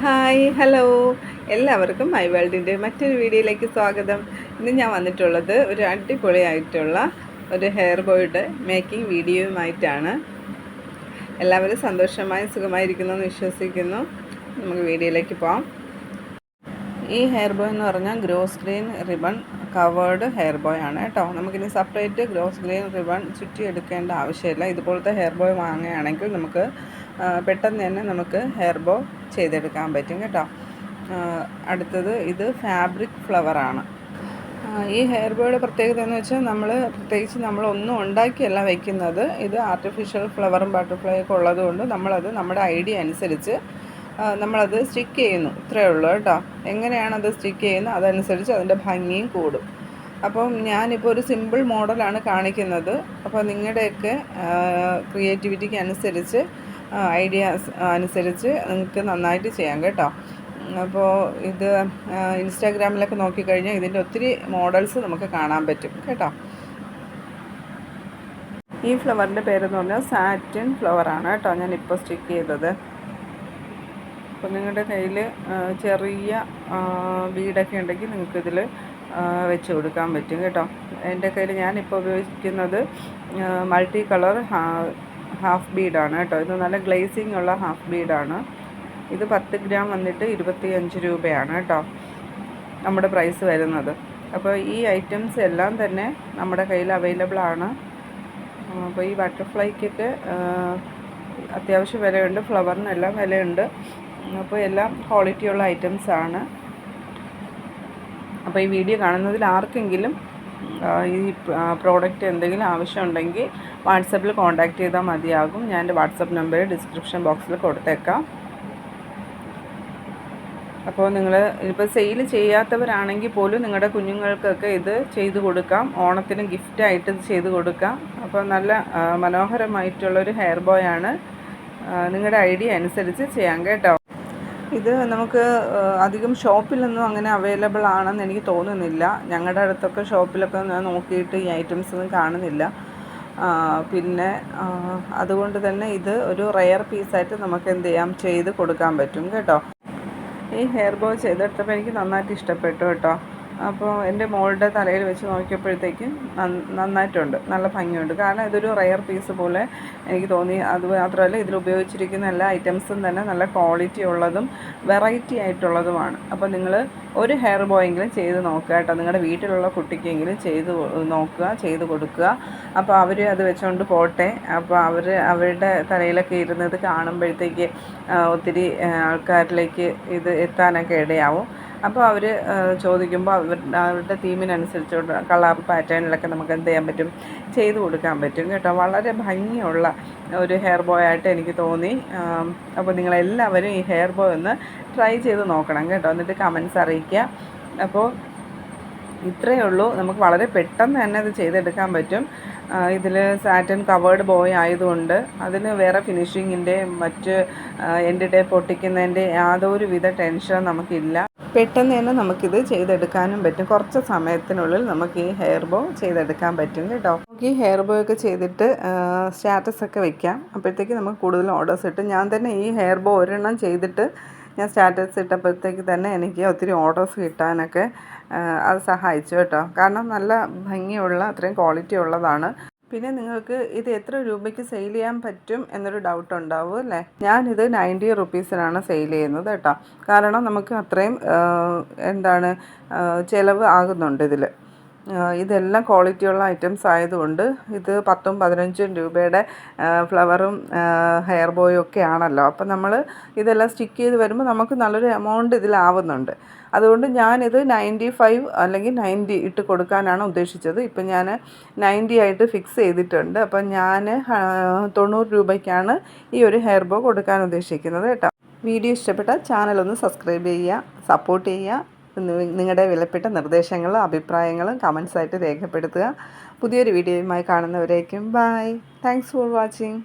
Hi hello എല്ലാവർക്കും my വേൾഡിൻ്റെ മറ്റൊരു വീഡിയോയിലേക്ക് സ്വാഗതം. ഇന്ന് ഞാൻ വന്നിട്ടുള്ളത് ഒരു അടിപൊളിയായിട്ടുള്ള ഒരു ഹെയർ ബോയുടെ മേക്കിംഗ് വീഡിയോയുമായിട്ടാണ്. എല്ലാവരും സന്തോഷമായി സുഖമായിരിക്കുന്നു എന്ന് വിശ്വസിക്കുന്നു. നമുക്ക് വീഡിയോയിലേക്ക് പോകാം. ഈ ഹെയർ ബോയ് എന്ന് പറഞ്ഞാൽ gross grain ribbon covered hair boy ആണ് കേട്ടോ. നമുക്കിനി സെപ്പറേറ്റ് ഗ്രോസ് ഗ്രെയിൻ റിബൺ ചുറ്റി എടുക്കേണ്ട ആവശ്യമില്ല. ഇതുപോലത്തെ ഹെയർ ബോയ് വാങ്ങുകയാണെങ്കിൽ നമുക്ക് പെട്ടെന്ന് തന്നെ നമുക്ക് ഹെയർ ബോ ചെയ്തെടുക്കാൻ പറ്റും കേട്ടോ. അടുത്തത് ഇത് ഫാബ്രിക് ഫ്ലവറാണ്. ഈ ഹെയർ ബോയുടെ പ്രത്യേകത എന്ന് വെച്ചാൽ പ്രത്യേകിച്ച് നമ്മളൊന്നും ഉണ്ടാക്കിയല്ല വയ്ക്കുന്നത്. ഇത് ആർട്ടിഫിഷ്യൽ ഫ്ലവറും ബട്ടർഫ്ലൈ ഒക്കെ ഉള്ളതുകൊണ്ട് നമ്മളത് നമ്മുടെ ഐഡിയ അനുസരിച്ച് നമ്മളത് സ്റ്റിക്ക് ചെയ്യുന്നു. ഇത്രയേ ഉള്ളൂ കേട്ടോ. എങ്ങനെയാണത് സ്റ്റിക്ക് ചെയ്യുന്നത് അതനുസരിച്ച് അതിൻ്റെ ഭംഗിയും കൂടും. അപ്പം ഞാനിപ്പോൾ ഒരു സിമ്പിൾ മോഡലാണ് കാണിക്കുന്നത്. അപ്പോൾ നിങ്ങളുടെയൊക്കെ ക്രിയേറ്റിവിറ്റിക്ക് അനുസരിച്ച് ഐഡിയാസ് അനുസരിച്ച് നിങ്ങൾക്ക് നന്നായിട്ട് ചെയ്യാം കേട്ടോ. അപ്പോൾ ഇത് ഇൻസ്റ്റാഗ്രാമിലൊക്കെ നോക്കിക്കഴിഞ്ഞാൽ ഇതിൻ്റെ ഒത്തിരി മോഡൽസ് നമുക്ക് കാണാൻ പറ്റും കേട്ടോ. ഈ ഫ്ലവറിൻ്റെ പേരെന്ന് പറഞ്ഞാൽ സാറ്റിൻ ഫ്ലവറാണ് കേട്ടോ ഞാനിപ്പോൾ സ്റ്റിക്ക് ചെയ്തത്. അപ്പോൾ നിങ്ങളുടെ കയ്യിൽ ചെറിയ ബീഡൊക്കെ ഉണ്ടെങ്കിൽ നിങ്ങൾക്കിതിൽ വെച്ച് കൊടുക്കാൻ പറ്റും കേട്ടോ. എൻ്റെ കയ്യിൽ ഞാനിപ്പോൾ ഉപയോഗിക്കുന്നത് മൾട്ടി കളർ ഹാഫ് ബീഡാണ് കേട്ടോ. ഇത് നല്ല ഗ്ലേസിങ് ഉള്ള ഹാഫ് ബീഡാണ്. ഇത് 10 ഗ്രാം വന്നിട്ട് 25 രൂപയാണ് കേട്ടോ നമ്മുടെ പ്രൈസ് വരുന്നത്. അപ്പോൾ ഈ ഐറ്റംസ് എല്ലാം തന്നെ നമ്മുടെ കയ്യിൽ അവൈലബിൾ ആണ്. അപ്പോൾ ഈ ബട്ടർഫ്ലൈക്കൊക്കെ അത്യാവശ്യം വിലയുണ്ട്, ഫ്ലവറിനെല്ലാം വിലയുണ്ട്. അപ്പോൾ എല്ലാം ക്വാളിറ്റിയുള്ള ഐറ്റംസാണ്. അപ്പോൾ ഈ വീഡിയോ കാണുന്നതിൽ ആർക്കെങ്കിലും ഈ പ്രോഡക്റ്റ് എന്തെങ്കിലും ആവശ്യമുണ്ടെങ്കിൽ വാട്സപ്പിൽ കോൺടാക്റ്റ് ചെയ്താൽ മതിയാകും. ഞാൻ എൻ്റെ വാട്സപ്പ് നമ്പർ ഡിസ്ക്രിപ്ഷൻ ബോക്സിൽ കൊടുത്തേക്കാം. അപ്പോൾ നിങ്ങൾ ഇപ്പോൾ സെയിൽ ചെയ്യാത്തവരാണെങ്കിൽ പോലും നിങ്ങളുടെ കുഞ്ഞുങ്ങൾക്കൊക്കെ ഇത് ചെയ്ത് കൊടുക്കാം. ഓണത്തിന് ഗിഫ്റ്റായിട്ട് ഇത് ചെയ്ത് കൊടുക്കാം. അപ്പോൾ നല്ല മനോഹരമായിട്ടുള്ളൊരു ഹെയർ ബോയ് ആണ്. നിങ്ങളുടെ ഐഡിയ അനുസരിച്ച് ചെയ്യാം കേട്ടോ. ഇത് നമുക്ക് അധികം ഷോപ്പിലൊന്നും അങ്ങനെ അവൈലബിൾ ആണെന്ന് എനിക്ക് തോന്നുന്നില്ല. ഞങ്ങളുടെ അടുത്തൊക്കെ ഷോപ്പിലൊക്കെ ഞാൻ നോക്കിയിട്ട് ഈ ഐറ്റംസ് ഒന്നും കാണുന്നില്ല. പിന്നെ അതുകൊണ്ട് തന്നെ ഇത് ഒരു റെയർ പീസായിട്ട് നമുക്ക് എന്ത് ചെയ്യാം, ചെയ്ത് കൊടുക്കാൻ പറ്റും കേട്ടോ. ഈ ഹെയർ ബോ ചെയ്തെടുത്തപ്പോൾ എനിക്ക് നന്നായിട്ട് ഇഷ്ടപ്പെട്ടു കേട്ടോ. അപ്പോൾ എൻ്റെ മോളുടെ തലയിൽ വെച്ച് നോക്കിയപ്പോഴത്തേക്കും നന്നായിട്ടുണ്ട്, നല്ല ഭംഗിയുണ്ട്. കാരണം ഇതൊരു റെയർ പീസ് പോലെ എനിക്ക് തോന്നി. അത് മാത്രമല്ല ഇതിൽ ഉപയോഗിച്ചിരിക്കുന്ന എല്ലാ ഐറ്റംസും തന്നെ നല്ല ക്വാളിറ്റി ഉള്ളതും വെറൈറ്റി ആയിട്ടുള്ളതുമാണ്. അപ്പോൾ നിങ്ങൾ ഒരു ഹെയർ ബോയെങ്കിലും ചെയ്ത് നോക്കുക കേട്ടോ. നിങ്ങളുടെ വീട്ടിലുള്ള കുട്ടിക്കെങ്കിലും ചെയ്ത് നോക്കുക, ചെയ്ത് കൊടുക്കുക. അപ്പോൾ അവർ അത് വെച്ചുകൊണ്ട് പോട്ടെ. അപ്പോൾ അവരുടെ തലയിലൊക്കെ ഇരുന്നത് കാണുമ്പോഴത്തേക്ക് ഒത്തിരി ആൾക്കാരിലേക്ക് ഇത് എത്താനൊക്കെ ഇടയാവും. അപ്പോൾ അവർ ചോദിക്കുമ്പോൾ അവരുടെ തീമിനനുസരിച്ചുള്ള കളർ പാറ്റേണിലൊക്കെ നമുക്ക് എന്ത് ചെയ്യാൻ പറ്റും, ചെയ്ത് കൊടുക്കാൻ പറ്റും കേട്ടോ. വളരെ ഭംഗിയുള്ള ഒരു ഹെയർ ബോയ് ആയിട്ട് എനിക്ക് തോന്നി. അപ്പോൾ നിങ്ങളെല്ലാവരും ഈ ഹെയർ ബോയ് ഒന്ന് ട്രൈ ചെയ്ത് നോക്കണം കേട്ടോ. എന്നിട്ട് കമൻസ് അറിയിക്കുക. അപ്പോൾ ഇത്രയേ ഉള്ളൂ. നമുക്ക് വളരെ പെട്ടെന്ന് തന്നെ അത് ചെയ്തെടുക്കാൻ പറ്റും. ഇതിൽ സാറ്റൻ കവേർഡ് ബോയ് ആയതുകൊണ്ട് അതിന് വേറെ ഫിനിഷിങ്ങിൻ്റെ മറ്റ് എൻ്റെ പൊട്ടിക്കുന്നതിൻ്റെ യാതൊരു വിധ ടെൻഷനും നമുക്കില്ല. പെട്ടെന്ന് തന്നെ നമുക്കിത് ചെയ്തെടുക്കാനും പറ്റും. കുറച്ച് സമയത്തിനുള്ളിൽ നമുക്ക് ഈ ഹെയർ ബോ ചെയ്തെടുക്കാൻ പറ്റും കേട്ടോ. നമുക്ക് ഈ ഹെയർ ബോ ഒക്കെ ചെയ്തിട്ട് സ്റ്റാറ്റസൊക്കെ വെക്കാം. അപ്പോഴത്തേക്ക് നമുക്ക് കൂടുതൽ ഓർഡേഴ്സ് കിട്ടും. ഞാൻ തന്നെ ഈ ഹെയർ ബോ ഒരെണ്ണം ചെയ്തിട്ട് ഞാൻ സ്റ്റാറ്റസ് ഇട്ടപ്പോഴത്തേക്ക് തന്നെ എനിക്ക് ഒത്തിരി ഓർഡേഴ്സ് കിട്ടാനൊക്കെ അത് സഹായിച്ചു കേട്ടോ. കാരണം നല്ല ഭംഗിയുള്ള അത്രയും ക്വാളിറ്റി ഉള്ളതാണ്. പിന്നെ നിങ്ങൾക്ക് ഇത് എത്ര രൂപയ്ക്ക് സെയിൽ ചെയ്യാൻ പറ്റും എന്നൊരു ഡൗട്ട് ഉണ്ടാവും അല്ലേ. ഞാനിത് 90 റുപ്പീസിനാണ് സെയിൽ ചെയ്യുന്നത് കേട്ടോ. കാരണം നമുക്ക് അത്രയും ചിലവ് ആകുന്നുണ്ട് ഇതിൽ. ഇതെല്ലാം ക്വാളിറ്റിയുള്ള ഐറ്റംസ് ആയതുകൊണ്ട് ഇത് 10-15 രൂപയുടെ ഫ്ലവറും ഹെയർ ബോയും ഒക്കെ ആണല്ലോ. അപ്പം നമ്മൾ ഇതെല്ലാം സ്റ്റിക്ക് ചെയ്ത് വരുമ്പോൾ നമുക്ക് നല്ലൊരു എമൗണ്ട് ഇതിലാവുന്നുണ്ട്. അതുകൊണ്ട് ഞാനിത് 95 അല്ലെങ്കിൽ 90 ഇട്ട് കൊടുക്കാനാണ് ഉദ്ദേശിച്ചത്. ഇപ്പം ഞാൻ 90 ആയിട്ട് ഫിക്സ് ചെയ്തിട്ടുണ്ട്. അപ്പം ഞാൻ 90 രൂപയ്ക്കാണ് ഈ ഒരു ഹെയർ ബോ കൊടുക്കാൻ ഉദ്ദേശിക്കുന്നത് കേട്ടോ. വീഡിയോ ഇഷ്ടപ്പെട്ടാൽ ചാനലൊന്ന് സബ്സ്ക്രൈബ് ചെയ്യുക, സപ്പോർട്ട് ചെയ്യുക. നിങ്ങളുടെ വിലപ്പെട്ട നിർദ്ദേശങ്ങളും അഭിപ്രായങ്ങളും കമൻസായിട്ട് രേഖപ്പെടുത്തുക. പുതിയൊരു വീഡിയോയുമായി കാണുന്നവരേക്കും ബൈ. Thanks for watching.